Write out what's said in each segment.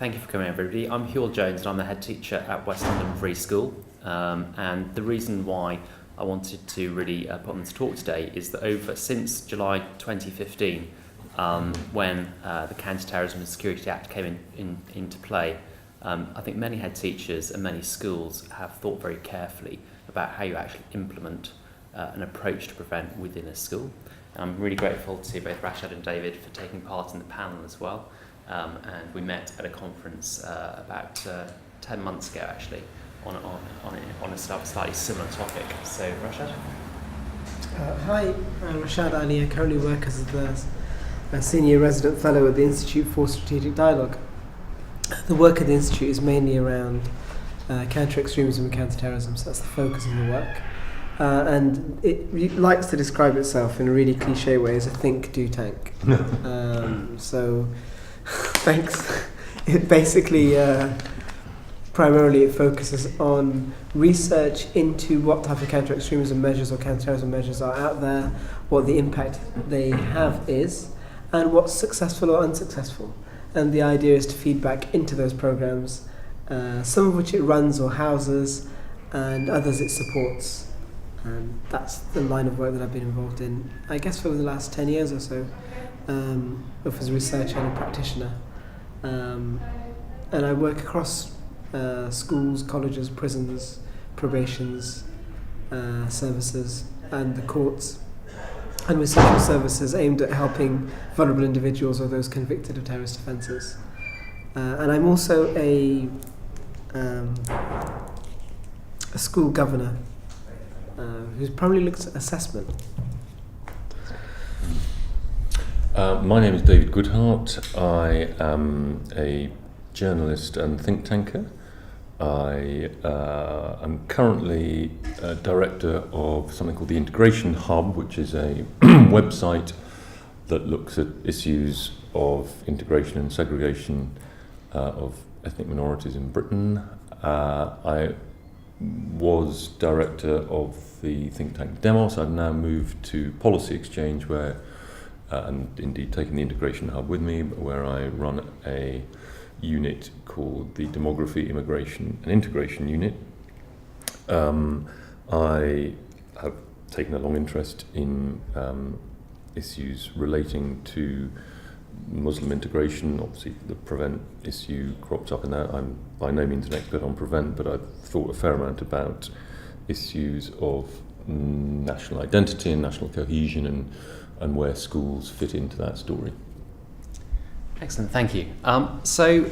Thank you for coming, everybody. I'm Hywel Jones and I'm the head teacher at West London Free School. And the reason why I wanted to really put on this talk today is that since July 2015, when the Counter-terrorism and Security Act came into play, I think many head teachers and many schools have thought very carefully about how you actually implement an approach to prevent within a school. I'm really grateful to both Rashad and David for taking part in the panel as well. And we met at a conference about 10 months ago, actually, on a slightly similar topic. So, Rashad? Hi, I'm Rashad Ali. I currently work as a senior resident fellow at the Institute for Strategic Dialogue. The work at the Institute is mainly around counter-extremism and counter-terrorism, so that's the focus of the work. And it likes to describe itself in a really cliche way as a think, do, tank. So, thanks. It basically, primarily it focuses on research into what type of counter-extremism measures or counter-terrorism measures are out there, what the impact they have is, and what's successful or unsuccessful. And the idea is to feed back into those programs, some of which it runs or houses, and others it supports. And that's the line of work that I've been involved in, I guess, for the last 10 years or so, both as a researcher and a practitioner. And I work across schools, colleges, prisons, probations, services, and the courts, and with social services aimed at helping vulnerable individuals or those convicted of terrorist offences. And I'm also a school governor who's probably looks at assessment. My name is David Goodheart. I am a journalist and think tanker. I am currently director of something called the Integration Hub, which is a website that looks at issues of integration and segregation of ethnic minorities in Britain. I was director of the think tank Demos. I've now moved to Policy Exchange, where and indeed taking the Integration Hub with me, where I run a unit called the Demography, Immigration and Integration Unit. I have taken a long interest in issues relating to Muslim integration. Obviously the Prevent issue cropped up in that. I'm by no means an expert on Prevent, but I've thought a fair amount about issues of national identity and national cohesion and where schools fit into that story. Excellent, thank you. So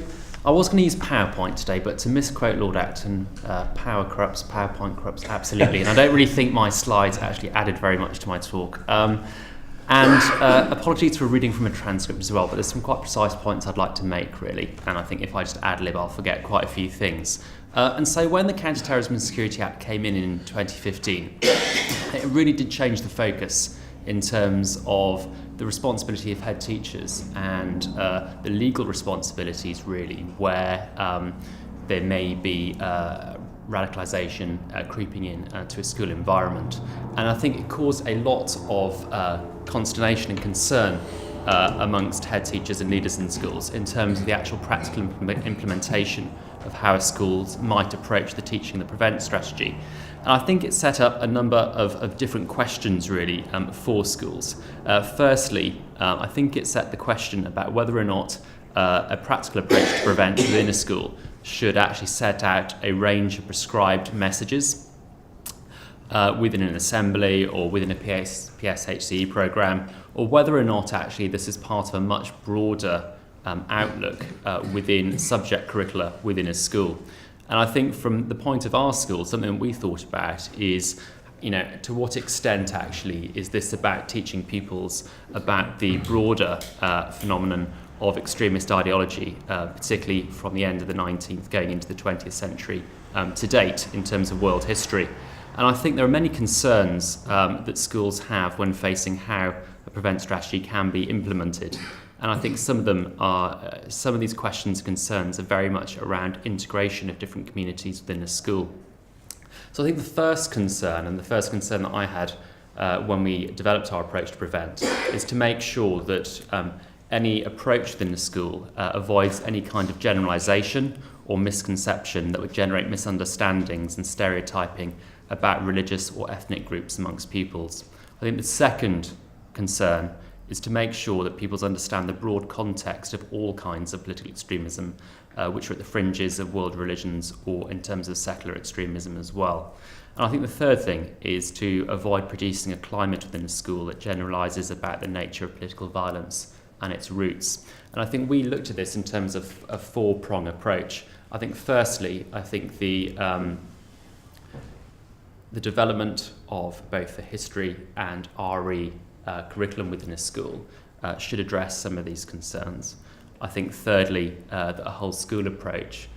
I was going to use PowerPoint today, but to misquote Lord Acton, power corrupts, PowerPoint corrupts absolutely, and I don't really think my slides actually added very much to my talk. And apologies for reading from a transcript as well, but there's some quite precise points I'd like to make, really, and I think if I just ad-lib, I'll forget quite a few things. And so when the Counter-terrorism and Security Act came in 2015, it really did change the focus in terms of the responsibility of head teachers and the legal responsibilities, really, where there may be radicalisation creeping in to a school environment. And I think it caused a lot of consternation and concern amongst head teachers and leaders in schools in terms of the actual practical implementation of how schools might approach the teaching and the prevent strategy. And I think it set up a number of different questions, really, for schools. Firstly, I think it set the question about whether or not a practical approach to prevent within a school should actually set out a range of prescribed messages within an assembly or within a PSHCE programme, or whether or not actually this is part of a much broader outlook within subject curricula within a school. And I think from the point of our school, something we thought about is, to what extent actually is this about teaching pupils about the broader phenomenon of extremist ideology, particularly from the end of the 19th going into the 20th century to date in terms of world history. And I think there are many concerns that schools have when facing how a prevent strategy can be implemented. And I think some of these questions and concerns are very much around integration of different communities within a school. So I think the first concern that I had when we developed our approach to prevent is to make sure that any approach within the school avoids any kind of generalisation or misconception that would generate misunderstandings and stereotyping about religious or ethnic groups amongst pupils. I think the second concern is to make sure that pupils understand the broad context of all kinds of political extremism, which are at the fringes of world religions or in terms of secular extremism as well. And I think the third thing is to avoid producing a climate within the school that generalises about the nature of political violence and its roots. And I think we looked at this in terms of a four-prong approach. I think firstly, I think the development of both the history and RE curriculum within a school should address some of these concerns. I think thirdly, that a whole school approach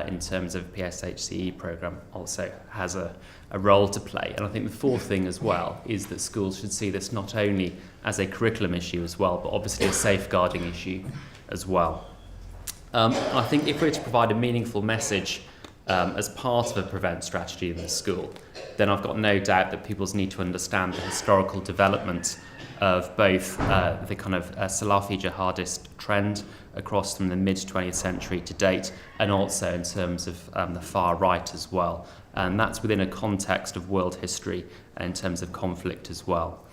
in terms of PSHCE programme also has a role to play. And I think the fourth thing as well is that schools should see this not only as a curriculum issue as well, but obviously a safeguarding issue as well. I think if we're to provide a meaningful message as part of a prevent strategy in the school, then I've got no doubt that pupils need to understand the historical development of both the kind of Salafi jihadist trend across from the mid-20th century to date, and also in terms of the far right as well. And that's within a context of world history in terms of conflict as well.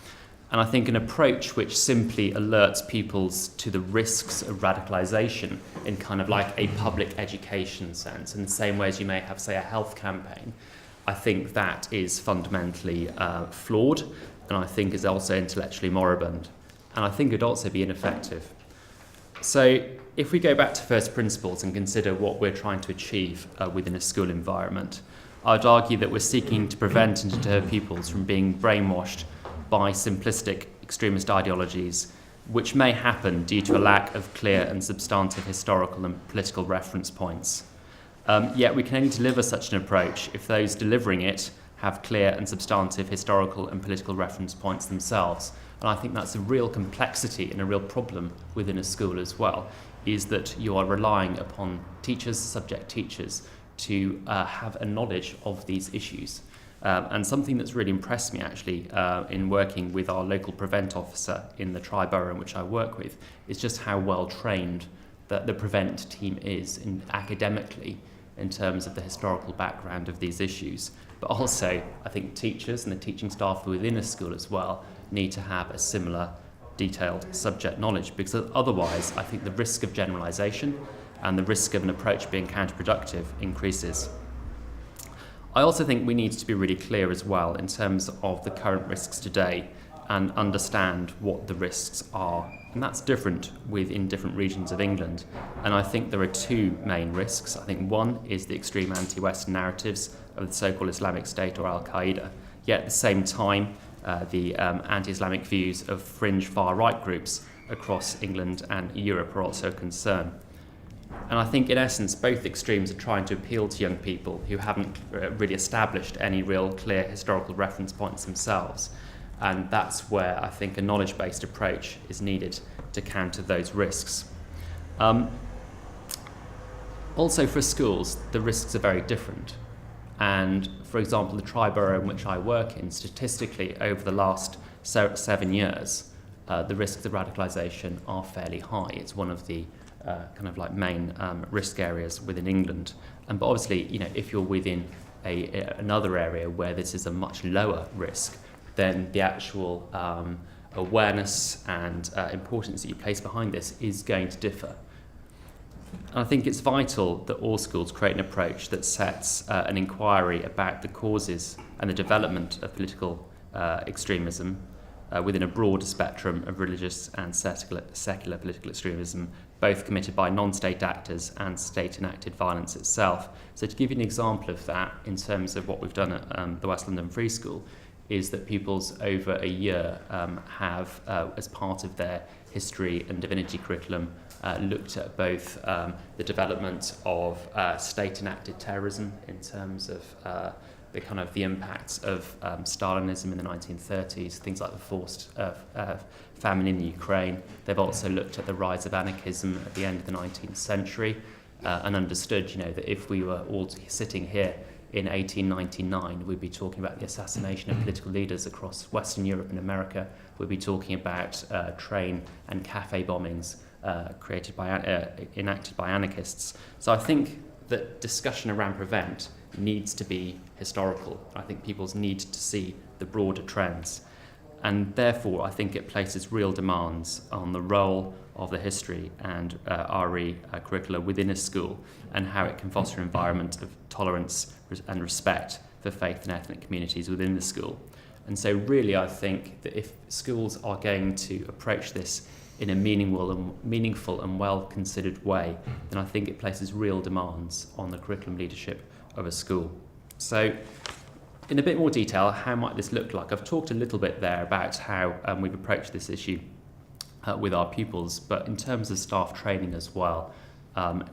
And I think an approach which simply alerts pupils to the risks of radicalisation in kind of like a public education sense, in the same way as you may have, say, a health campaign, I think that is fundamentally flawed, and I think is also intellectually moribund. And I think it would also be ineffective. So if we go back to first principles and consider what we're trying to achieve within a school environment, I'd argue that we're seeking to prevent and deter pupils from being brainwashed by simplistic extremist ideologies, which may happen due to a lack of clear and substantive historical and political reference points. Yet we can only deliver such an approach if those delivering it have clear and substantive historical and political reference points themselves. And I think that's a real complexity and a real problem within a school as well, is that you are relying upon teachers, subject teachers, to have a knowledge of these issues. And something that's really impressed me actually in working with our local prevent officer in the tri-borough in which I work with is just how well trained that the prevent team is academically in terms of the historical background of these issues. But also I think teachers and the teaching staff within a school as well need to have a similar detailed subject knowledge, because otherwise I think the risk of generalisation and the risk of an approach being counterproductive increases. I also think we need to be really clear as well in terms of the current risks today and understand what the risks are. And that's different within different regions of England. And I think there are two main risks. I think one is the extreme anti-Western narratives of the so-called Islamic State or Al-Qaeda. Yet at the same time, the anti-Islamic views of fringe far-right groups across England and Europe are also a concern. And I think, in essence, both extremes are trying to appeal to young people who haven't really established any real clear historical reference points themselves. And that's where I think a knowledge-based approach is needed to counter those risks. Also, for schools, the risks are very different. And, for example, the tri-borough in which I work in, statistically, over the last 7 years, the risks of radicalisation are fairly high. It's one of the kind of like main risk areas within England. But obviously, you know, if you're within another area where this is a much lower risk, then the actual awareness and importance that you place behind this is going to differ. And I think it's vital that all schools create an approach that sets an inquiry about the causes and the development of political extremism within a broader spectrum of religious and secular political extremism, both committed by non-state actors and state-enacted violence itself. So to give you an example of that in terms of what we've done at the West London Free School, is that pupils over a year have, as part of their history and divinity curriculum, looked at both the development of state-enacted terrorism in terms of the impacts of Stalinism in the 1930s, things like the forced famine in the Ukraine. They've also looked at the rise of anarchism at the end of the 19th century and understood, you know, that if we were all sitting here in 1899, we'd be talking about the assassination of political leaders across Western Europe and America. We'd be talking about train and cafe bombings enacted by anarchists. So I think that discussion around prevent needs to be historical. I think people need to see the broader trends. And therefore, I think it places real demands on the role of the history and RE curricula within a school and how it can foster an environment of tolerance and respect for faith and ethnic communities within the school. And so really, I think that if schools are going to approach this in a meaningful and well-considered way, then I think it places real demands on the curriculum leadership of a school. So, in a bit more detail, how might this look like? I've talked a little bit there about how we've approached this issue with our pupils, but in terms of staff training as well,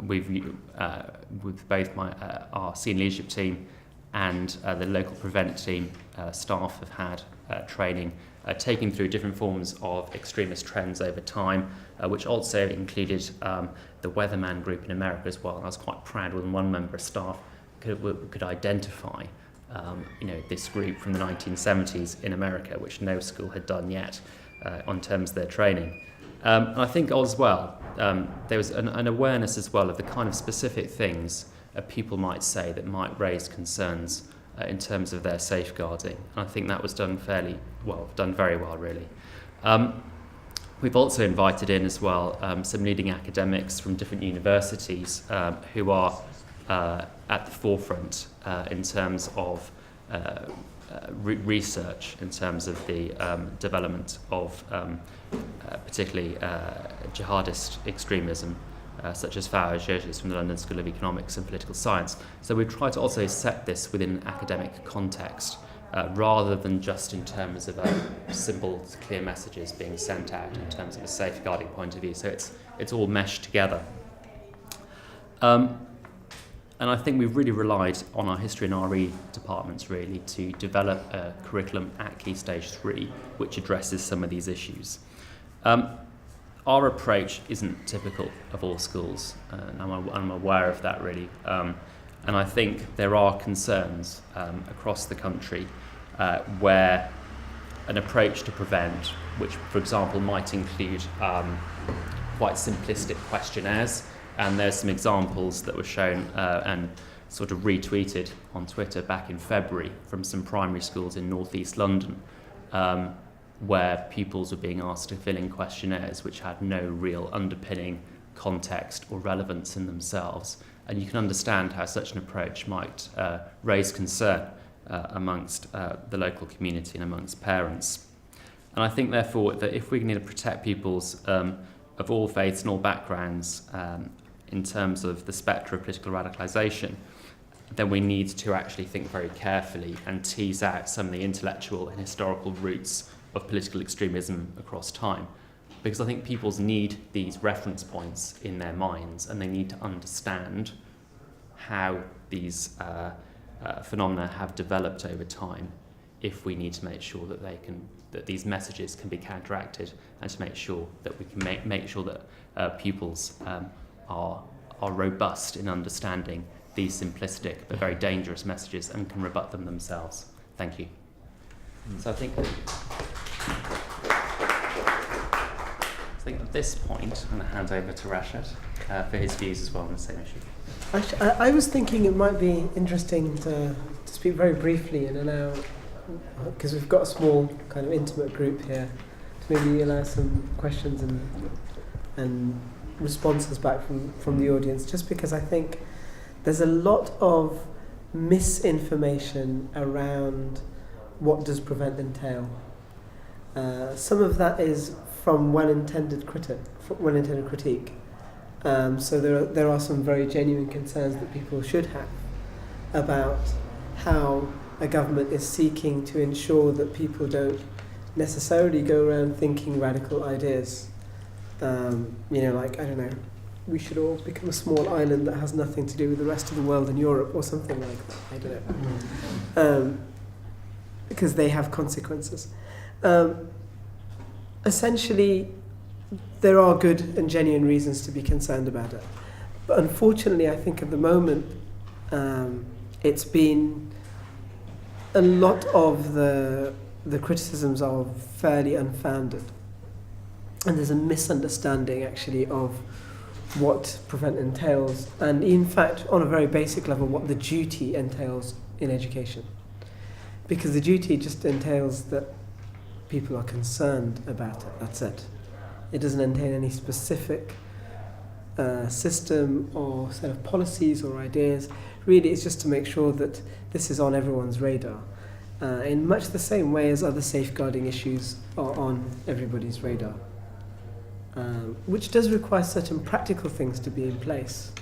with both our senior leadership team and the local prevent team, staff have had training taking through different forms of extremist trends over time, which also included the Weatherman group in America as well. And I was quite proud when one member of staff could identify this group from the 1970s in America, which no school had done yet on terms of their training. And I think as well, there was an awareness as well of the kind of specific things people might say that might raise concerns in terms of their safeguarding. And I think that was done very well, really. We've also invited in as well some leading academics from different universities who are at the forefront in terms of research, in terms of the development of particularly jihadist extremism, such as Hywel Jones from the London School of Economics and Political Science. So we've tried to also set this within an academic context, rather than just in terms of simple, clear messages being sent out in terms of a safeguarding point of view. So it's all meshed together. And I think we've really relied on our history and RE departments really to develop a curriculum at Key Stage 3 which addresses some of these issues. Our approach isn't typical of all schools, and I'm aware of that really. And I think there are concerns across the country where an approach to prevent, which for example might include quite simplistic questionnaires, and there's some examples that were shown and sort of retweeted on Twitter back in February from some primary schools in North East London, where pupils were being asked to fill in questionnaires which had no real underpinning context or relevance in themselves. And you can understand how such an approach might raise concern amongst the local community and amongst parents. And I think therefore that if we need to protect pupils of all faiths and all backgrounds in terms of the spectre of political radicalisation, then we need to actually think very carefully and tease out some of the intellectual and historical roots of political extremism across time. Because I think pupils need these reference points in their minds, and they need to understand how these phenomena have developed over time, if we need to make sure that these messages can be counteracted, and to make sure that we can make sure that pupils are robust in understanding these simplistic but very dangerous messages and can rebut them themselves. Thank you. So I think at this point, I'm going to hand over to Rashad for his views as well on the same issue. Actually, I was thinking it might be interesting to speak very briefly and allow, because we've got a small kind of intimate group here, to maybe allow some questions and responses back from the audience, just because I think there's a lot of misinformation around what does prevent entail. Some of that is from well-intended critique. So there are some very genuine concerns that people should have about how a government is seeking to ensure that people don't necessarily go around thinking radical ideas. Like, I don't know, we should all become a small island that has nothing to do with the rest of the world and Europe or something like that. I don't know. Because they have consequences. Essentially, there are good and genuine reasons to be concerned about it. But unfortunately, I think at the moment, it's been a lot of the criticisms are fairly unfounded. and there's a misunderstanding actually of what prevent entails, and in fact on a very basic level what the duty entails in education, because the duty just entails that people are concerned about it, that's it. It doesn't entail any specific system or set of policies or ideas. Really it's just to make sure that this is on everyone's radar, in much the same way as other safeguarding issues are on everybody's radar. Which does require certain practical things to be in place.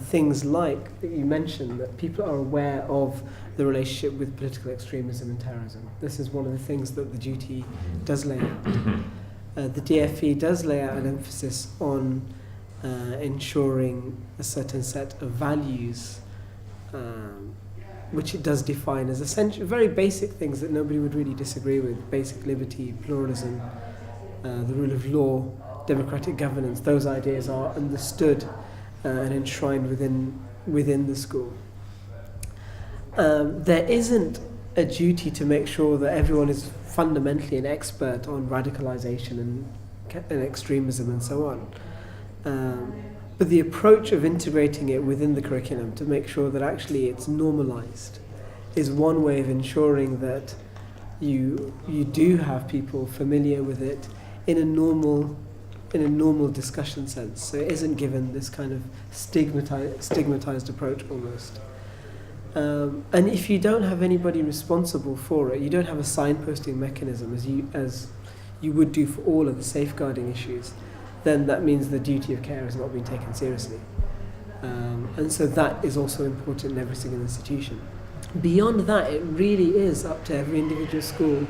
Things like, that you mentioned, that people are aware of the relationship with political extremism and terrorism. This is one of the things that the duty does lay out. The DFE does lay out an emphasis on ensuring a certain set of values, which it does define as essential, very basic things that nobody would really disagree with: basic liberty, pluralism, the rule of law, democratic governance. Those ideas are understood and enshrined within the school. There isn't a duty to make sure that everyone is fundamentally an expert on radicalisation and extremism and so on. But the approach of integrating it within the curriculum to make sure that actually it's normalised is one way of ensuring that you do have people familiar with it in a normal discussion sense. So it isn't given this kind of stigmatized approach almost. And if you don't have anybody responsible for it, you don't have a signposting mechanism as you would do for all of the safeguarding issues, then that means the duty of care is not being taken seriously. And so that is also important in every single institution. Beyond that, it really is up to every individual school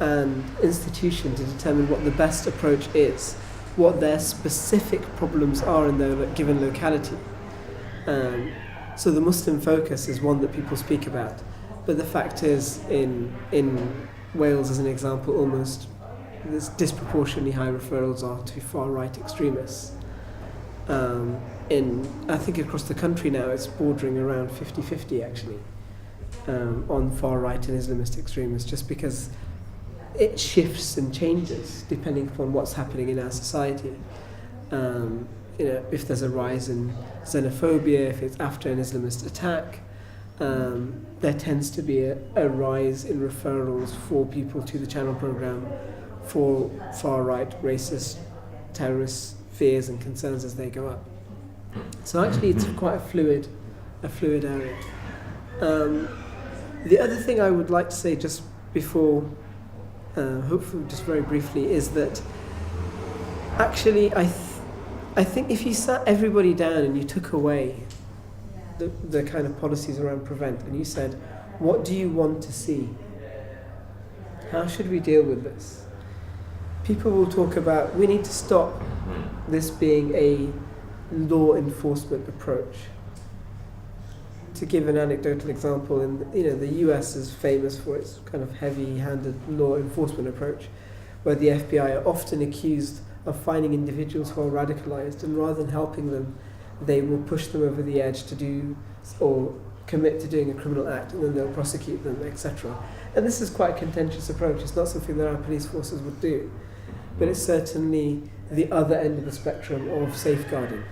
and institution to determine what the best approach is, what their specific problems are in their given locality. So the Muslim focus is one that people speak about, but the fact is in Wales, as an example, almost there's disproportionately high referrals are to far-right extremists. I think across the country now it's bordering around 50-50 actually, on far-right and Islamist extremists, just because it shifts and changes depending upon what's happening in our society. If there's a rise in xenophobia, if it's after an Islamist attack, there tends to be a rise in referrals for people to the channel programme for far-right, racist, terrorist fears and concerns as they go up. So actually it's quite a fluid area. The other thing I would like to say just before, hopefully just very briefly, is that actually I think if you sat everybody down and you took away the kind of policies around prevent and you said, what do you want to see? How should we deal with this? People will talk about, we need to stop this being a law enforcement approach. To give an anecdotal example, the US is famous for its kind of heavy-handed law enforcement approach, where the FBI are often accused of finding individuals who are radicalized, and rather than helping them, they will push them over the edge to do or commit to doing a criminal act, and then they'll prosecute them, etc. And this is quite a contentious approach. It's not something that our police forces would do, but it's certainly the other end of the spectrum of safeguarding.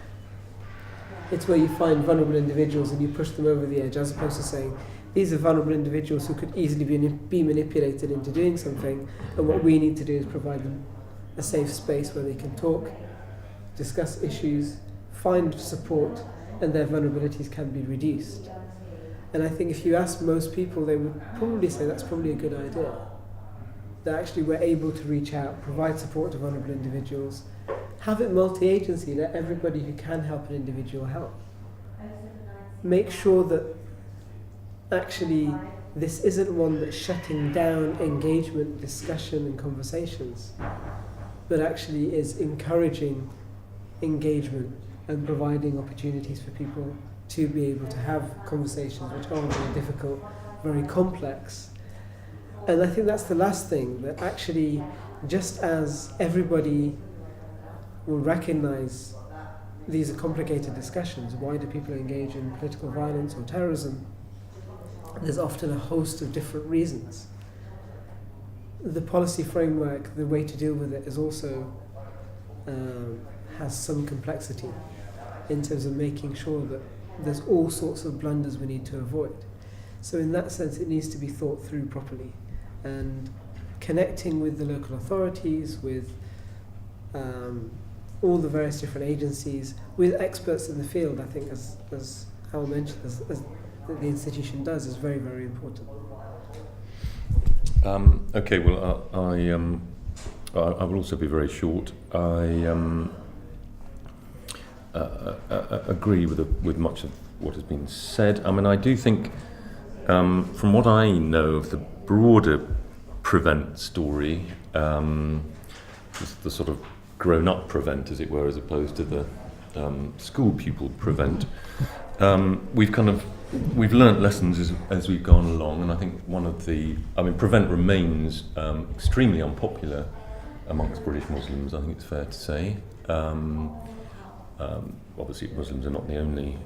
It's where you find vulnerable individuals and you push them over the edge, as opposed to saying, these are vulnerable individuals who could easily be manipulated into doing something, and what we need to do is provide them a safe space where they can talk, discuss issues, find support, and their vulnerabilities can be reduced. And I think if you ask most people, they would probably say that's probably a good idea. That actually we're able to reach out, provide support to vulnerable individuals, have it multi-agency, let everybody who can help an individual help. Make sure that actually this isn't one that's shutting down engagement, discussion and conversations, but actually is encouraging engagement and providing opportunities for people to be able to have conversations which are very difficult, very complex. And I think that's the last thing, that actually just as everybody will recognise these are complicated discussions, why do people engage in political violence or terrorism? There's often a host of different reasons. the policy framework, the way to deal with it is also has some complexity in terms of making sure that there's all sorts of blunders we need to avoid. So in that sense, it needs to be thought through properly, and connecting with the local authorities, with all the various different agencies, with experts in the field, I think, as Hywel mentioned, as the institution does, is very, very important. Okay, well, I will also be very short. I agree with much of what has been said. I mean, I do think, from what I know of the broader Prevent story, the sort of grown-up Prevent, as it were, as opposed to the school pupil Prevent, we've learnt lessons as we've gone along, and I think Prevent remains extremely unpopular amongst British Muslims, I think it's fair to say. Obviously, Muslims are not the only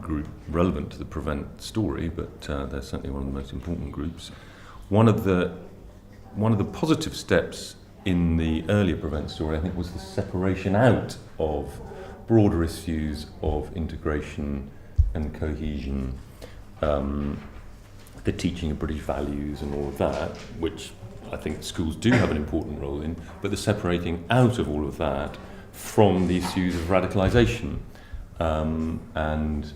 group relevant to the Prevent story, but they're certainly one of the most important groups. One of the positive steps in the earlier Prevent story, I think, was the separation out of broader issues of integration and cohesion, the teaching of British values and all of that, which I think schools do have an important role in, but the separating out of all of that from the issues of radicalisation. And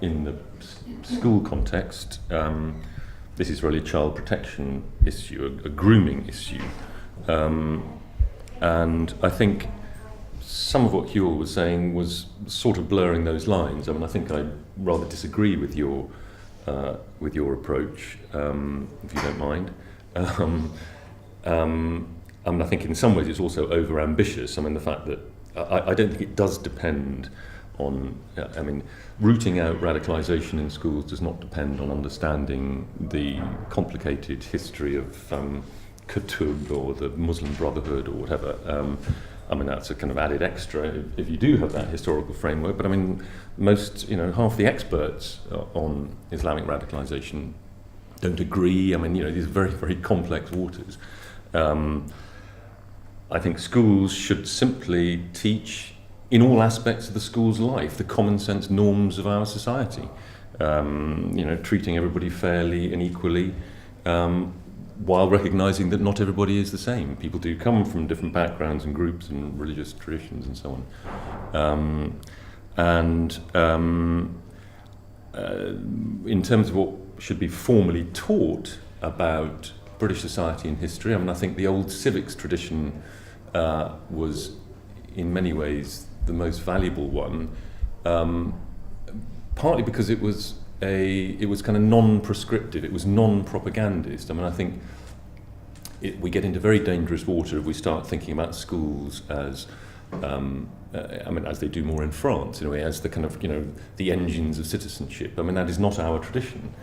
in the school context, this is really a child protection issue, a grooming issue. And I think some of what Hywel was saying was sort of blurring those lines. I mean, I think I rather disagree with your approach, if you don't mind. I mean, I think in some ways it's also over-ambitious. I mean, the fact that I don't think it does depend on, rooting out radicalisation in schools does not depend on understanding the complicated history of Kutub or the Muslim Brotherhood or whatever. That's a kind of added extra if you do have that historical framework. But I mean, half the experts on Islamic radicalisation don't agree. I mean, these are very, very complex waters. I think schools should simply teach, in all aspects of the school's life, the common sense norms of our society. Treating everybody fairly and equally, while recognising that not everybody is the same. People do come from different backgrounds and groups and religious traditions and so on. In terms of what should be formally taught about British society and history, I think the old civics tradition was in many ways the most valuable one, partly because it was kind of non-prescriptive, it was non-propagandist. I think we get into very dangerous water if we start thinking about schools as, as they do more in France, in a way, as the kind of, the engines of citizenship. That is not our tradition,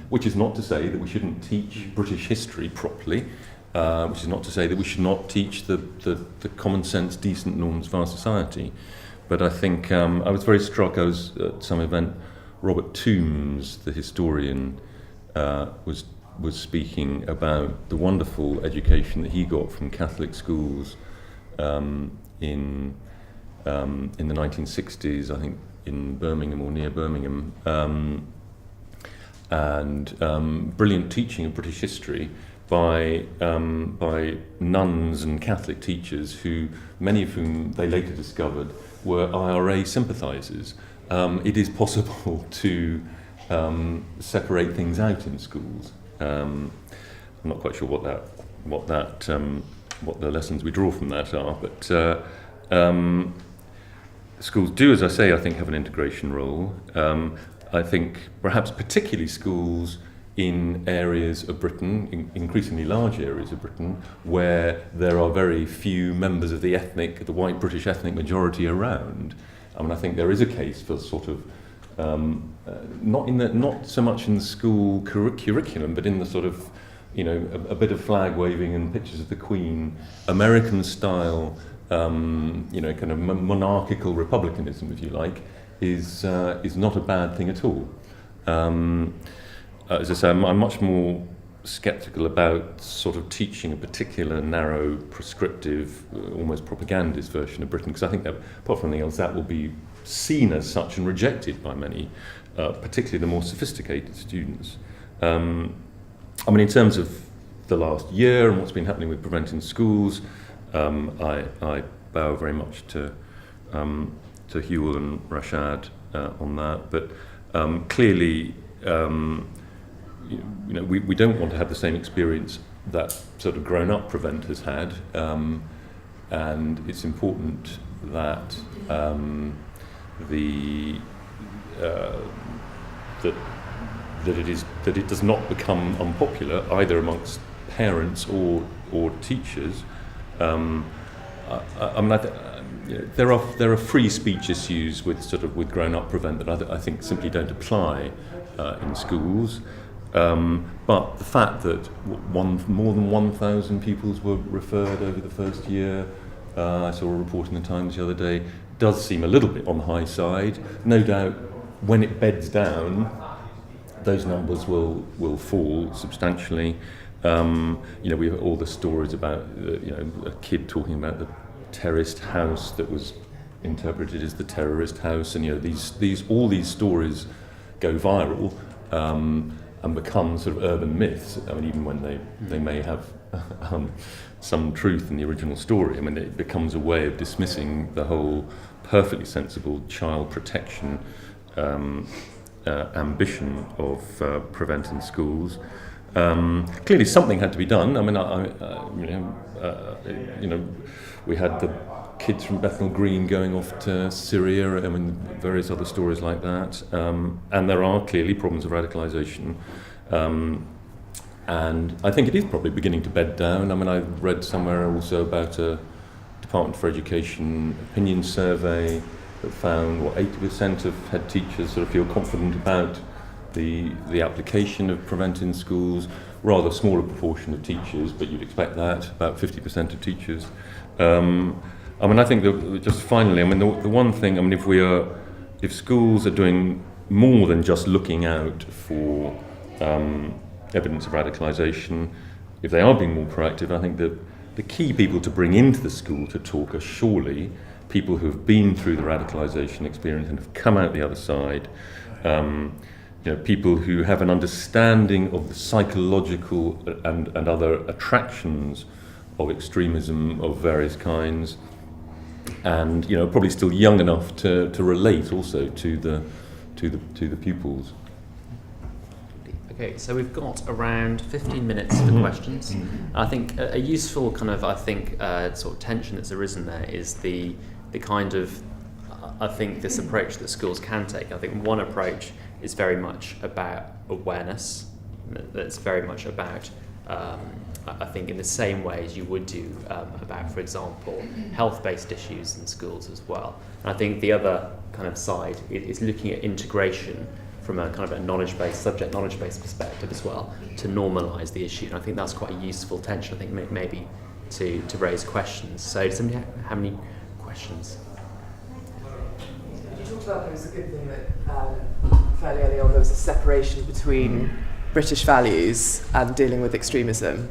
which is not to say that we shouldn't teach British history properly, which is not to say that we should not teach the common sense, decent norms of our society. But I think I was very struck. I was at some event. Robert Toombs, the historian, was speaking about the wonderful education that he got from Catholic schools in the 1960s, I think, in Birmingham or near Birmingham, and brilliant teaching of British history by nuns and Catholic teachers, who many of whom they later discovered were IRA sympathisers. It is possible to separate things out in schools. I'm not quite sure what the lessons we draw from that are, but schools do, as I say, I think have an integration role. I think perhaps particularly schools in areas of Britain, increasingly large areas of Britain, where there are very few members of the white British ethnic majority around. I think there is a case for sort of not so much in the school curriculum, but in the sort of a bit of flag waving and pictures of the Queen, American style, kind of monarchical republicanism, if you like, is not a bad thing at all. As I say, I'm much more sceptical about sort of teaching a particular narrow, prescriptive, almost propagandist version of Britain, because I think that, apart from anything else, that will be seen as such and rejected by many, particularly the more sophisticated students. I mean, in terms of the last year and what's been happening with Prevent in Schools, I bow very much to Hywel and Rashad on that, but clearly, we don't want to have the same experience that sort of grown-up Prevent has had, and it's important that that it does not become unpopular either amongst parents or teachers. There are free speech issues with grown-up Prevent that I think simply don't apply in schools. But the fact that more than 1,000 pupils were referred over the first year, I saw a report in the Times the other day, does seem a little bit on the high side. No doubt, when it beds down, those numbers will fall substantially. We have all the stories about a kid talking about the terraced house that was interpreted as the terrorist house, and all these stories go viral and become sort of urban myths. I mean, even when they may have some truth in the original story. I mean, it becomes a way of dismissing the whole perfectly sensible child protection ambition of Prevent in Schools. Clearly, something had to be done. I mean, we had the kids from Bethnal Green going off to Syria. I mean, various other stories like that. And there are clearly problems of radicalisation. And I think it is probably beginning to bed down. I mean, I read somewhere also about a Department for Education opinion survey that found 80% of head teachers sort of feel confident about the application of Prevent in Schools. Rather smaller proportion of teachers, but you'd expect that, about 50% of teachers. I mean, I think that just finally, I mean, the one thing, I mean, if schools are doing more than just looking out for evidence of radicalisation, if they are being more proactive, I think that the key people to bring into the school to talk are surely people who have been through the radicalisation experience and have come out the other side. People who have an understanding of the psychological and other attractions of extremism of various kinds, and probably still young enough to relate also to the pupils. Okay, so we've got around 15 minutes for questions. I think a useful kind of sort of tension that's arisen there is the kind of this approach that schools can take. I think one approach is very much about awareness. That's very much about, I think, in the same way as you would do about, for example, health-based issues in schools as well. And I think the other kind of side is looking at integration from a kind of a knowledge-based, subject knowledge-based perspective as well, to normalise the issue. And I think that's quite a useful tension, I think, maybe to raise questions. So does somebody have any questions? You talked about there was a good thing that fairly early on there was a separation between British values and dealing with extremism.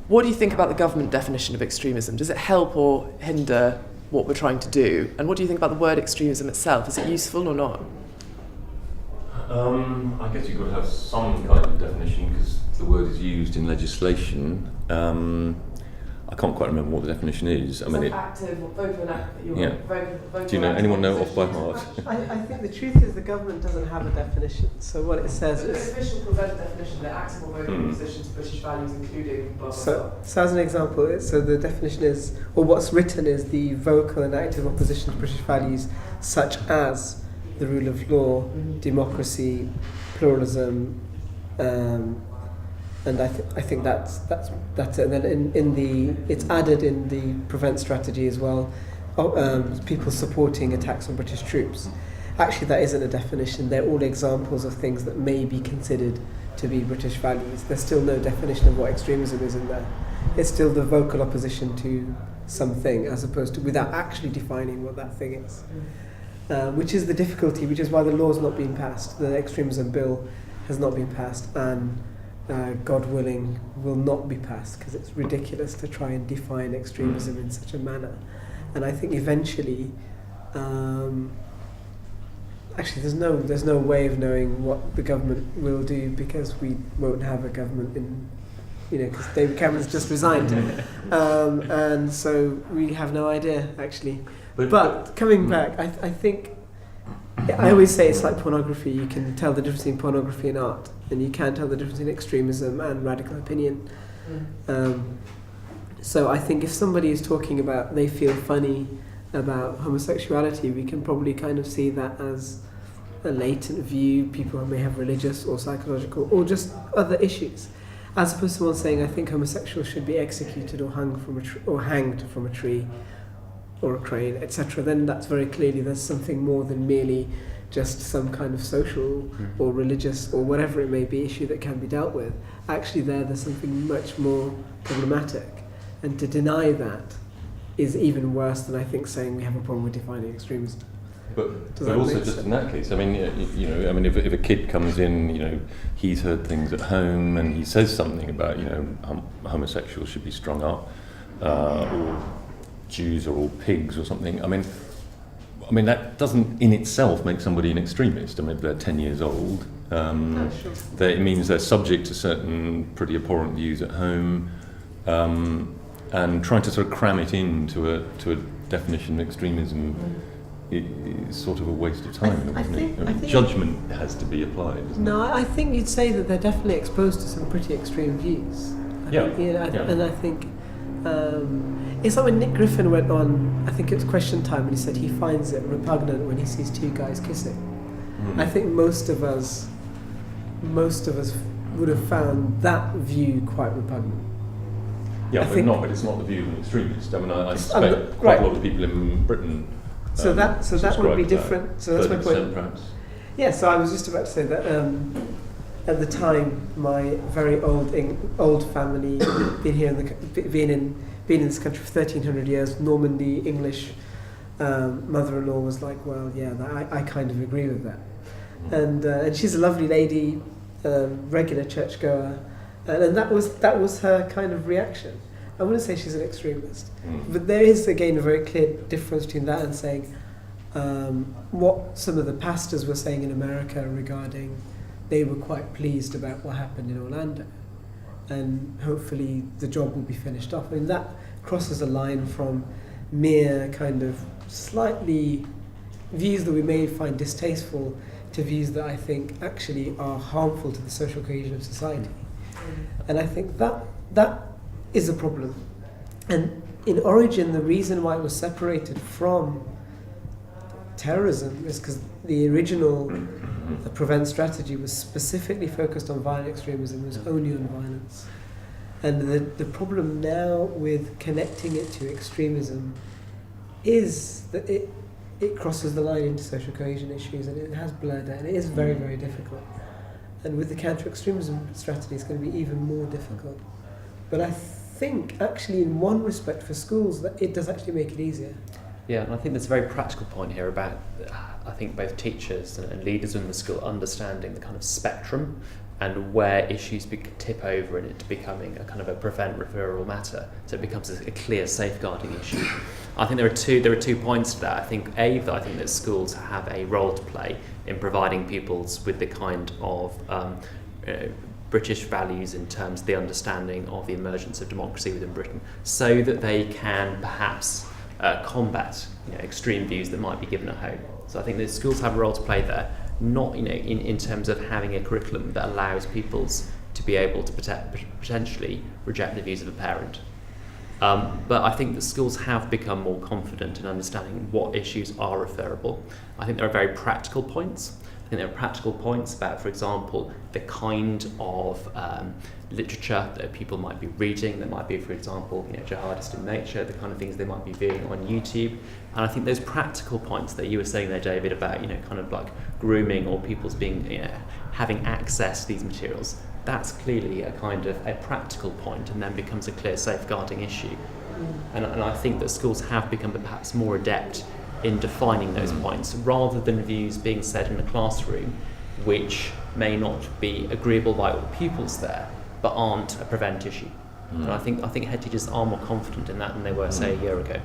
What do you think about the government definition of extremism? Does it help or hinder what we're trying to do? And what do you think about the word extremism itself? Is it useful or not? I guess you've got to have some kind of definition because the word is used in legislation. I can't quite remember what the definition is. I mean, active or vocal active. Yeah. Do you know anyone know off by heart? I think the truth is the government doesn't have a definition. So what it says the is official Prevent definition: they're active or vocal opposition to British values, including blah, blah, So blah. as an example, the definition is, or what's written is the vocal and active opposition to British values, such as the rule of law, democracy, pluralism, and I think that's it. And then it's added in the Prevent strategy as well. People supporting attacks on British troops. Actually, that isn't a definition. They're all examples of things that may be considered to be British values. There's still no definition of what extremism is in there. It's still the vocal opposition to something, as opposed to without actually defining what that thing is. Which is the difficulty, which is why the law's not been passed. The extremism bill has not been passed, and God willing, will not be passed, because it's ridiculous to try and define extremism in such a manner. And I think eventually, actually there's no way of knowing what the government will do, because we won't have a government in, because David Cameron's just resigned. And so we have no idea, actually. But coming back, I think, I always say it's like pornography. You can tell the difference between pornography and art, and you can't tell the difference between extremism and radical opinion. So I think if somebody is talking about they feel funny about homosexuality, we can probably kind of see that as a latent view. People may have religious or psychological or just other issues, as opposed to someone saying, I think homosexuals should be executed or hung from hanged from a tree or a crane, etc. Then that's very clearly there's something more than merely just some kind of social or religious or whatever it may be issue that can be dealt with. Actually there's something much more problematic, and to deny that is even worse than I think saying we have a problem with defining extremism. But also just in that case, I mean, if a kid comes in, he's heard things at home and he says something about, homosexuals should be strung up, or Jews are all pigs or something. I mean that doesn't in itself make somebody an extremist. I mean, if they're 10 years old, it means they're subject to certain pretty abhorrent views at home, and trying to sort of cram it into a definition of extremism is sort of a waste of time, isn't it? I mean, judgment has to be applied, isn't it? No, I think you'd say that they're definitely exposed to some pretty extreme views. And I think it's like when Nick Griffin went on, I think it was Question Time, and he said he finds it repugnant when he sees two guys kissing. I think most of us would have found that view quite repugnant. Yeah, but it's not the view of an extremist. I mean, I suspect quite a lot of people in Britain. So that would be different. So that's my point. Perhaps. Yeah. So I was just about to say that at the time, my very old family been in this country for 1300 years. Normandy English mother-in-law was like, well, yeah, I kind of agree with that. And she's a lovely lady, regular churchgoer, and that was her kind of reaction. I wouldn't say she's an extremist, but there is again a very clear difference between that and saying what some of the pastors were saying in America regarding they were quite pleased about what happened in Orlando, and hopefully the job will be finished off. I mean, that crosses a line from mere kind of slightly views that we may find distasteful to views that I think actually are harmful to the social cohesion of society. And I think that is a problem. And in origin, the reason why it was separated from terrorism is because the original Prevent strategy was specifically focused on violent extremism. It was only on violence. And the problem now with connecting it to extremism is that it crosses the line into social cohesion issues, and it has blurred out, and it is very, very difficult. And with the counter-extremism strategy, it's going to be even more difficult. But I think, actually, in one respect for schools, that it does actually make it easier. Yeah, and I think there's a very practical point here about, I think, both teachers and leaders in the school understanding the kind of spectrum and where issues tip over and it becoming a kind of a prevent referral matter, so it becomes a clear safeguarding issue. I think there are two points to that. I think that schools have a role to play in providing pupils with the kind of British values in terms of the understanding of the emergence of democracy within Britain, so that they can perhaps combat extreme views that might be given at home. So I think that schools have a role to play there, not in terms of having a curriculum that allows pupils to be able to potentially reject the views of a parent. But I think that schools have become more confident in understanding what issues are referable. I think there are very practical points. I think there are practical points about, for example, the kind of literature that people might be reading. There might be, for example, jihadist in nature, the kind of things they might be viewing on YouTube. And I think those practical points that you were saying there, David, about kind of like grooming or people's being having access to these materials, that's clearly a kind of a practical point, and then becomes a clear safeguarding issue. And I think that schools have become perhaps more adept in defining those points, rather than views being said in a classroom. which may not be agreeable by all pupils there, but aren't a prevent issue. And I think head teachers are more confident in that than they were, say, a year ago.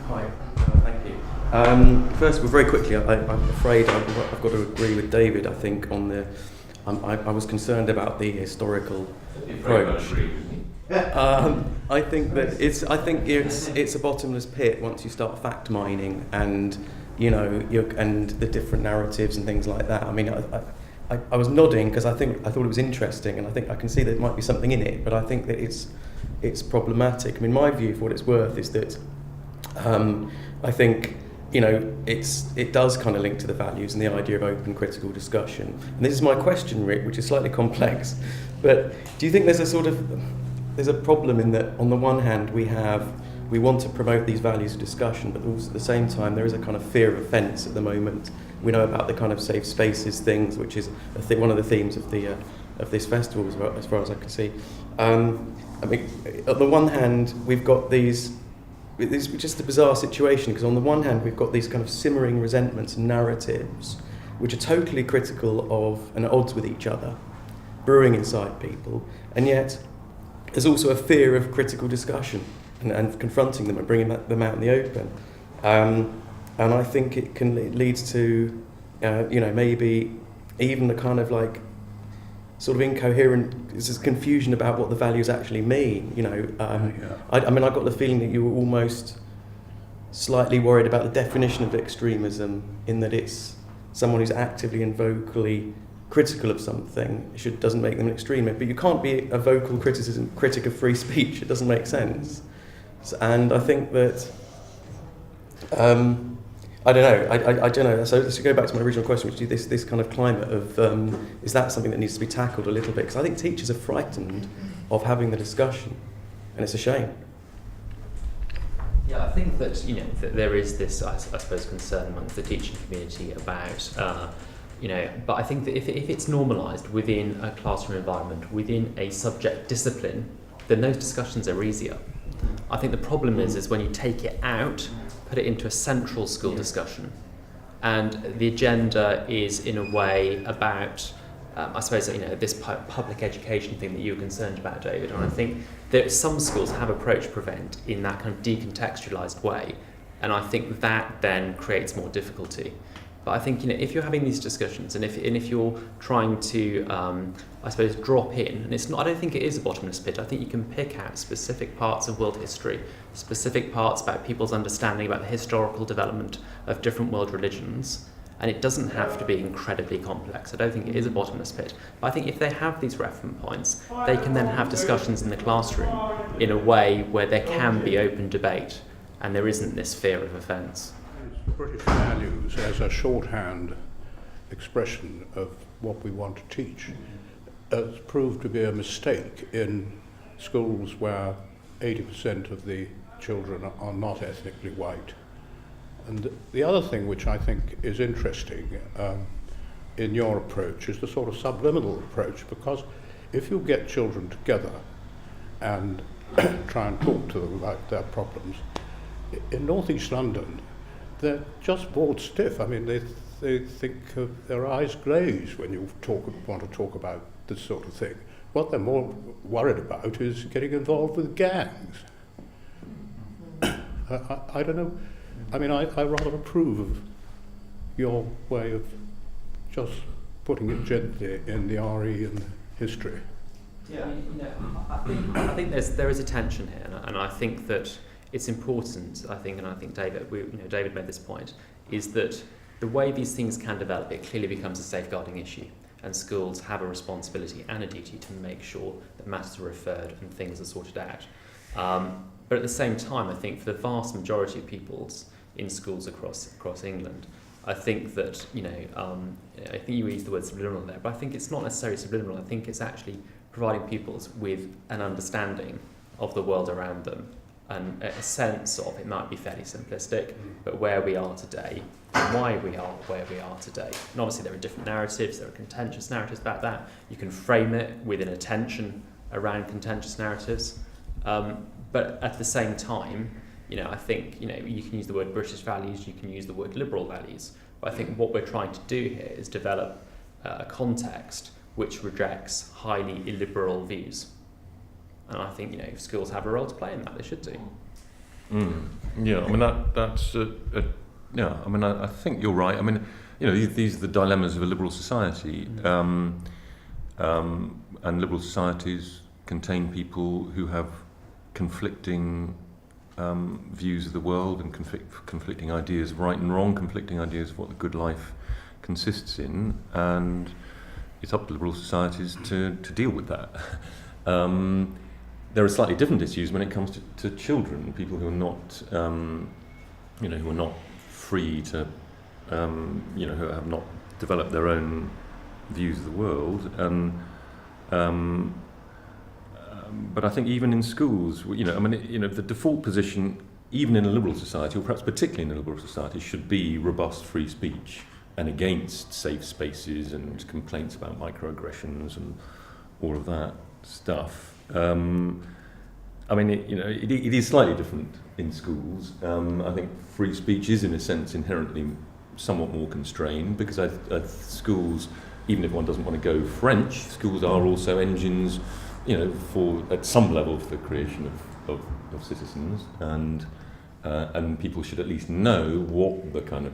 Hi, thank you. First of all, very quickly, I'm afraid I've got to agree with David. I think on the, I was concerned about the historical approach. I think that it's a bottomless pit once you start fact mining and and the different narratives and things like that. I mean, I was nodding because I thought it was interesting, and I think I can see there might be something in it, but I think that it's problematic. I mean, my view, for what it's worth, is that I think it does kind of link to the values and the idea of open critical discussion. And this is my question, Rick, which is slightly complex, but do you think there's a problem in that on the one hand we want to promote these values of discussion, but also at the same time there is a kind of fear of offence at the moment. We know about the kind of safe spaces things, which is one of the themes of this festival as far as I can see. I mean, on the one hand we've got it's just a bizarre situation, because on the one hand we've got these kind of simmering resentments and narratives which are totally critical of and at odds with each other, brewing inside people, and yet there's also a fear of critical discussion and confronting them and bringing them out in the open. And I think it leads to, maybe even a kind of like sort of incoherent, it's this confusion about what the values actually mean. I got the feeling that you were almost slightly worried about the definition of extremism, in that it's someone who's actively and vocally critical of something doesn't make them an extremist. But you can't be a vocal critic of free speech. It doesn't make sense. And I think that I don't know. So to go back to my original question, which is this kind of climate of is that something that needs to be tackled a little bit? Because I think teachers are frightened of having the discussion, and it's a shame. Yeah, I think that that there is this, I suppose, concern amongst the teaching community about, but I think that if it's normalised within a classroom environment, within a subject discipline, then those discussions are easier. I think the problem is when you take it out, put it into a central school discussion, and the agenda is in a way about, I suppose, this public education thing that you were concerned about, David. And I think that some schools have approached prevent in that kind of decontextualised way, and I think that then creates more difficulty. But I think if you're having these discussions, and if you're trying to, I suppose, drop in, and it's not, I don't think it is a bottomless pit. I think you can pick out specific parts of world history, specific parts about people's understanding about the historical development of different world religions, and it doesn't have to be incredibly complex. I don't think it is a bottomless pit. But I think if they have these reference points, they can then have discussions in the classroom in a way where there can be open debate, and there isn't this fear of offence. British values as a shorthand expression of what we want to teach has proved to be a mistake in schools where 80% of the children are not ethnically white. And the other thing which I think is interesting in your approach is the sort of subliminal approach, because if you get children together and try and talk to them about their problems, in North East London they're just bored stiff. I mean, they think their eyes glaze when you want to talk about this sort of thing. What they're more worried about is getting involved with gangs. I don't know. I mean, I rather approve of your way of just putting it gently in the RE and history. Yeah, I think there is a tension here, and I think that it's important, I think, and I think David made this point, is that the way these things can develop, it clearly becomes a safeguarding issue, and schools have a responsibility and a duty to make sure that matters are referred and things are sorted out. But at the same time, I think for the vast majority of pupils in schools across England, I think that, I think you used the word subliminal there, but I think it's not necessarily subliminal. I think it's actually providing pupils with an understanding of the world around them, and a sense of, it might be fairly simplistic, but where we are today, and why we are where we are today. And obviously there are different narratives, there are contentious narratives about that. You can frame it within a tension around contentious narratives. But at the same time, I think, you can use the word British values, you can use the word liberal values, But I think what we're trying to do here is develop a context which rejects highly illiberal views. And I think, if schools have a role to play in that, they should do. Yeah, I mean that's yeah. I mean I think you're right. I mean, these are the dilemmas of a liberal society, and liberal societies contain people who have conflicting views of the world and conflicting ideas of right and wrong, conflicting ideas of what the good life consists in, and it's up to liberal societies to deal with that. There are slightly different issues when it comes to children, people who are not, who are not free to, who have not developed their own views of the world, and but I think even in schools, the default position, even in a liberal society, or perhaps particularly in a liberal society, should be robust free speech and against safe spaces and complaints about microaggressions and all of that stuff. It is slightly different in schools. I think free speech is, in a sense, inherently somewhat more constrained because schools, even if one doesn't want to go French, schools are also engines, for at some level for the creation of citizens, and people should at least know what the kind of,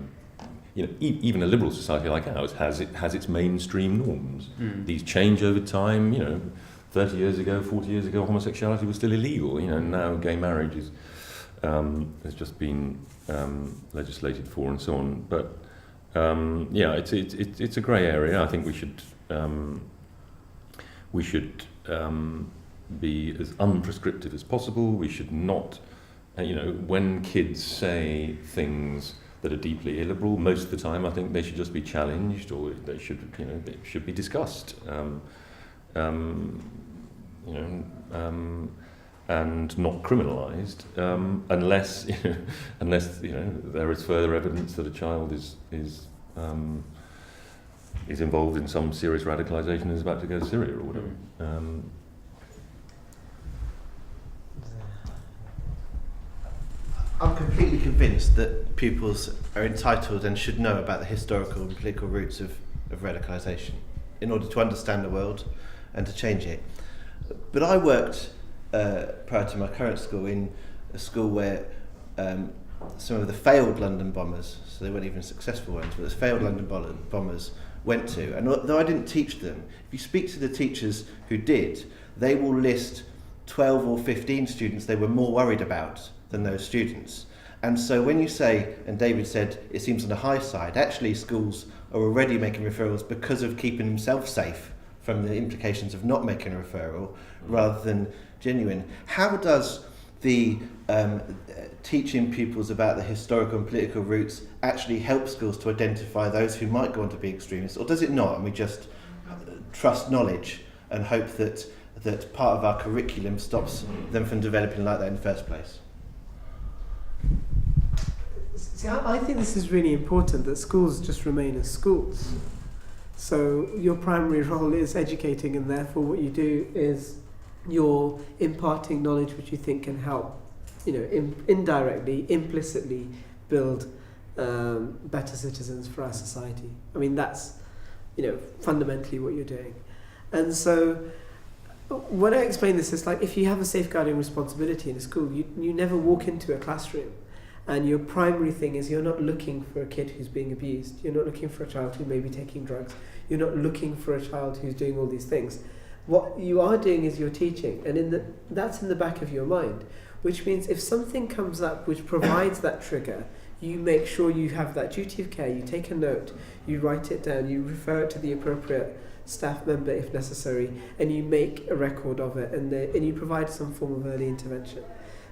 even a liberal society like ours has its mainstream norms. These change over time. 30 years ago, 40 years ago, homosexuality was still illegal. Now gay marriage has just been legislated for and so on. But it's a grey area. I think we should be as unprescriptive as possible. We should not, when kids say things that are deeply illiberal, most of the time I think they should just be challenged, or they should be discussed. And not criminalised, unless there is further evidence that a child is involved in some serious radicalisation and is about to go to Syria or whatever. I'm completely convinced that pupils are entitled and should know about the historical and political roots of radicalisation in order to understand the world and to change it. But I worked, prior to my current school, in a school where some of the failed London bombers, so they weren't even successful ones, but the failed London bombers went to. And although I didn't teach them, if you speak to the teachers who did, they will list 12 or 15 students they were more worried about than those students. And so when you say, and David said, it seems on the high side, actually schools are already making referrals because of keeping themselves safe from the implications of not making a referral rather than genuine. How does the teaching pupils about the historical and political roots actually help schools to identify those who might go on to be extremists, or does it not, and we just trust knowledge and hope that part of our curriculum stops them from developing like that in the first place? See, I think this is really important, that schools just remain as schools. So your primary role is educating, and therefore what you do is you're imparting knowledge which you think can help, indirectly, implicitly build better citizens for our society. I mean, that's, fundamentally what you're doing. And so when I explain this, it's like if you have a safeguarding responsibility in a school, you never walk into a classroom and your primary thing is you're not looking for a kid who's being abused. You're not looking for a child who may be taking drugs. You're not looking for a child who's doing all these things. What you are doing is you're teaching, and that's in the back of your mind, which means if something comes up which provides that trigger, you make sure you have that duty of care, you take a note, you write it down, you refer it to the appropriate staff member if necessary, and you make a record of it, and you provide some form of early intervention.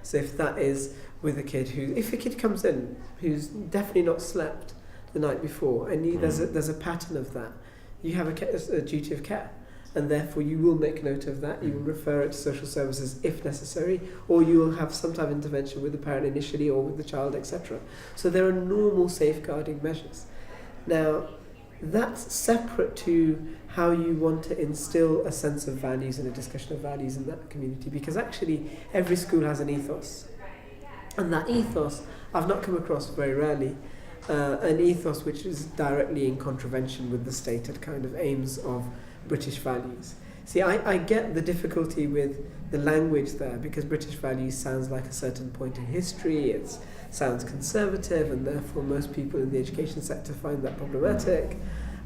So if that is with a kid if a kid comes in who's definitely not slept the night before, and there's a pattern of that, you have a duty of care, and therefore you will make note of that, you will refer it to social services if necessary, or you will have some type of intervention with the parent initially or with the child, etc. So there are normal safeguarding measures. Now, that's separate to how you want to instill a sense of values and a discussion of values in that community, because actually every school has an ethos, and that ethos I've not come across very rarely an ethos which is directly in contravention with the stated kind of aims of British values. See, I get the difficulty with the language there, because British values sounds like a certain point in history, it sounds conservative, and therefore most people in the education sector find that problematic.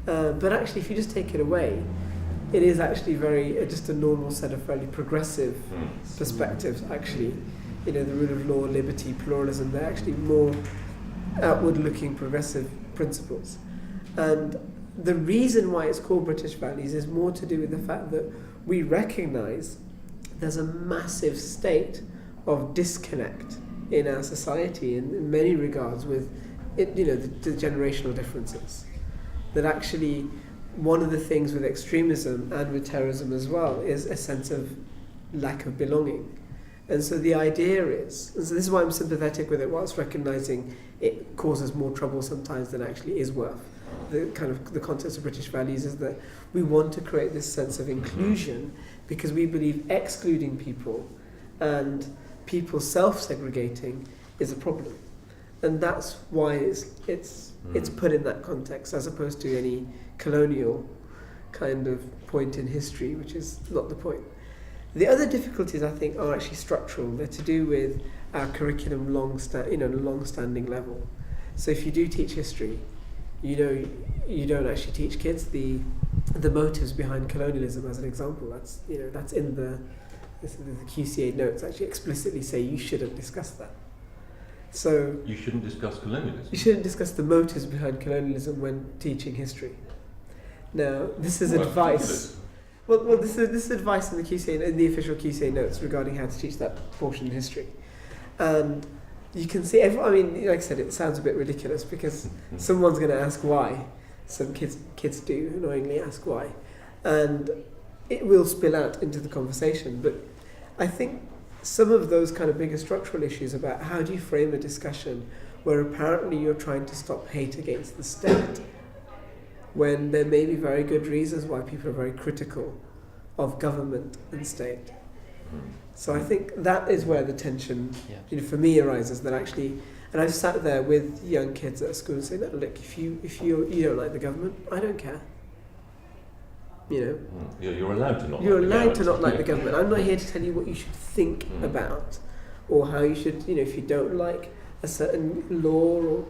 But actually, if you just take it away, it is actually just a normal set of fairly progressive perspectives, actually. You know, the rule of law, liberty, pluralism, they're actually more outward-looking progressive principles. And the reason why it's called British values is more to do with the fact that we recognise there's a massive state of disconnect in our society in many regards with it, the generational differences. That actually one of the things with extremism and with terrorism as well is a sense of lack of belonging. And so the idea is, and so this is why I'm sympathetic with it, whilst recognising it causes more trouble sometimes than actually is worth. The context of British values is that we want to create this sense of inclusion because we believe excluding people and people self-segregating is a problem. And that's why it's put in that context as opposed to any colonial kind of point in history, which is not the point. The other difficulties, I think, are actually structural. They're to do with our curriculum long-standing level. So if you do teach history, you don't actually teach kids the motives behind colonialism, as an example. That's in the QCA notes actually explicitly say you shouldn't discuss that. So you shouldn't discuss colonialism. You shouldn't discuss the motives behind colonialism when teaching history. Now, this is advice. Well, this is advice in the QCA, in the official QCA notes regarding how to teach that portion in history, and you can see. Like I said, it sounds a bit ridiculous because someone's going to ask why. Some kids do annoyingly ask why, and it will spill out into the conversation. But I think some of those kind of bigger structural issues about how do you frame a discussion where apparently you're trying to stop hate against the state, when there may be very good reasons why people are very critical of government and state. So I think that is where the tension, for me, arises. That actually, and I've sat there with young kids at school and say, look, if you don't like the government, I don't care. You're allowed to not. You're allowed to not like the government. I'm not here to tell you what you should think about, or how you should, if you don't like a certain law or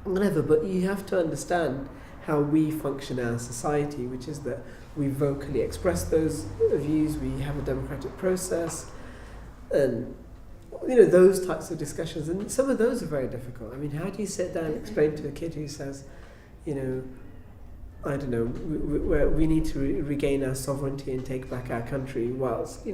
whatever. But you have to understand how we function in our society, which is that we vocally express those views, we have a democratic process, and those types of discussions. And some of those are very difficult. I mean, how do you sit down and explain to a kid who says, I don't know, we need to regain our sovereignty and take back our country, whilst,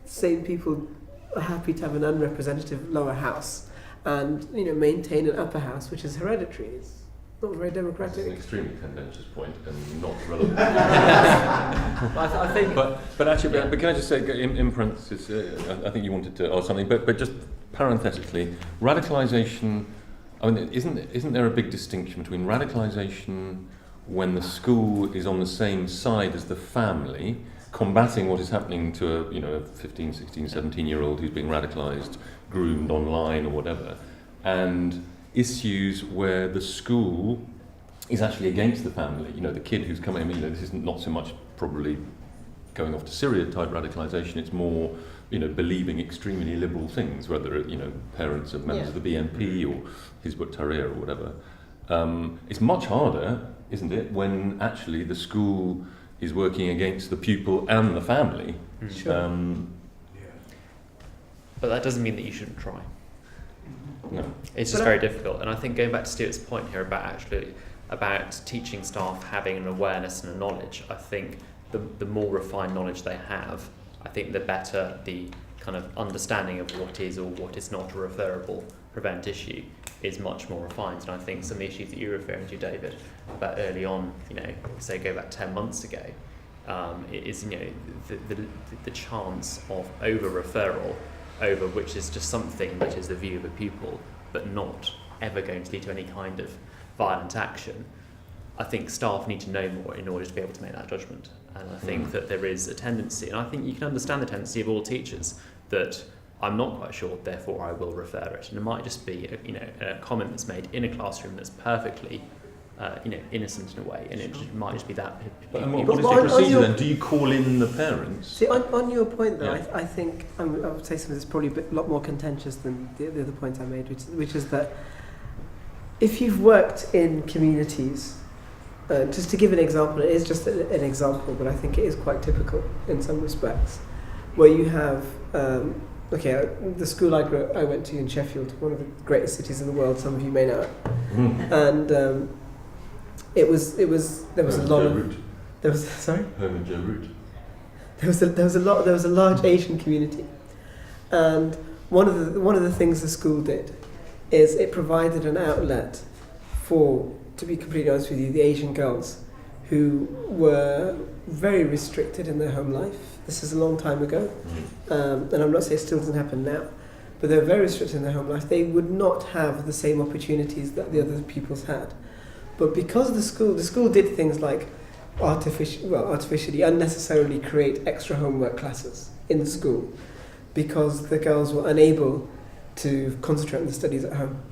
same people are happy to have an unrepresentative lower house and, maintain an upper house, which is hereditary. It's not very democratic. It's an extremely contentious point and not relevant. I think, but actually, but can I just say, in parenthesis, I think you wanted to, or something, but just parenthetically, radicalisation. I mean, isn't there a big distinction between radicalisation when the school is on the same side as the family, combating what is happening to a 15, 16, 17-year-old who's being radicalised, groomed online or whatever, and issues where the school is actually against the family. The kid who's coming, this is not so much probably going off to Syria type radicalisation, it's more, believing extremely liberal things, whether, parents of members of the BNP or Hizb ut-Tahrir or whatever. It's much harder, isn't it, when actually the school is working against the pupil and the family. Sure. But that doesn't mean that you shouldn't try. No. It's just very difficult. And I think going back to Stuart's point here about teaching staff having an awareness and a knowledge, I think the more refined knowledge they have, I think the better the kind of understanding of what is or what is not a referable prevent issue is much more refined. And I think some of the issues that you're referring to, David, about early on, say go back 10 months ago, it is the chance of over-referral over which is just something which is the view of a pupil but not ever going to lead to any kind of violent action. I think staff need to know more in order to be able to make that judgment. And I think that there is a tendency, and I think you can understand the tendency of all teachers, that I'm not quite sure, therefore I will refer it. And it might just be a comment that's made in a classroom that's perfectly innocent in a way, and it might just be that. But what is the procedure then? Do you call in the parents? See, on your point though, Yeah. I think I would say something that's probably a lot more contentious than the other point I made, which is that if you've worked in communities, just to give an example, it is just an example, but I think it is quite typical in some respects, where you have, the school I went to in Sheffield, one of the greatest cities in the world, some of you may know it, and there was a lot of, there was, sorry? Home and Joe Root. There was a large Asian community, and one of the things the school did is it provided an outlet for, to be completely honest with you, the Asian girls who were very restricted in their home life. This is a long time ago, and I'm not saying it still doesn't happen now, but they were very restricted in their home life. They would not have the same opportunities that the other pupils had. But because the school did things like artificially, unnecessarily create extra homework classes in the school, because the girls were unable to concentrate on the studies at home.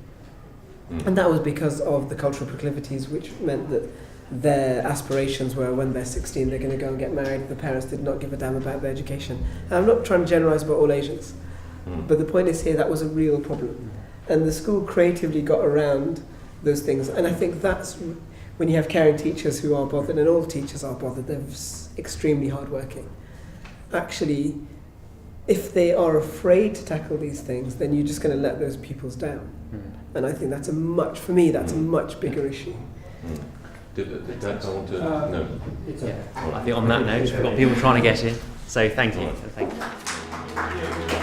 And that was because of the cultural proclivities, which meant that their aspirations were when they're 16 they're going to go and get married. The parents did not give a damn about their education. And I'm not trying to generalise about all Asians, but the point is here that was a real problem. And the school creatively got around those things. And I think that's when you have caring teachers who are bothered, and all teachers are bothered, they're extremely hardworking. Actually, if they are afraid to tackle these things, then you're just going to let those pupils down. And I think that's a much bigger issue. Did that I want to no. I think on that note, we've got people trying to get in. So thank you. Thank you.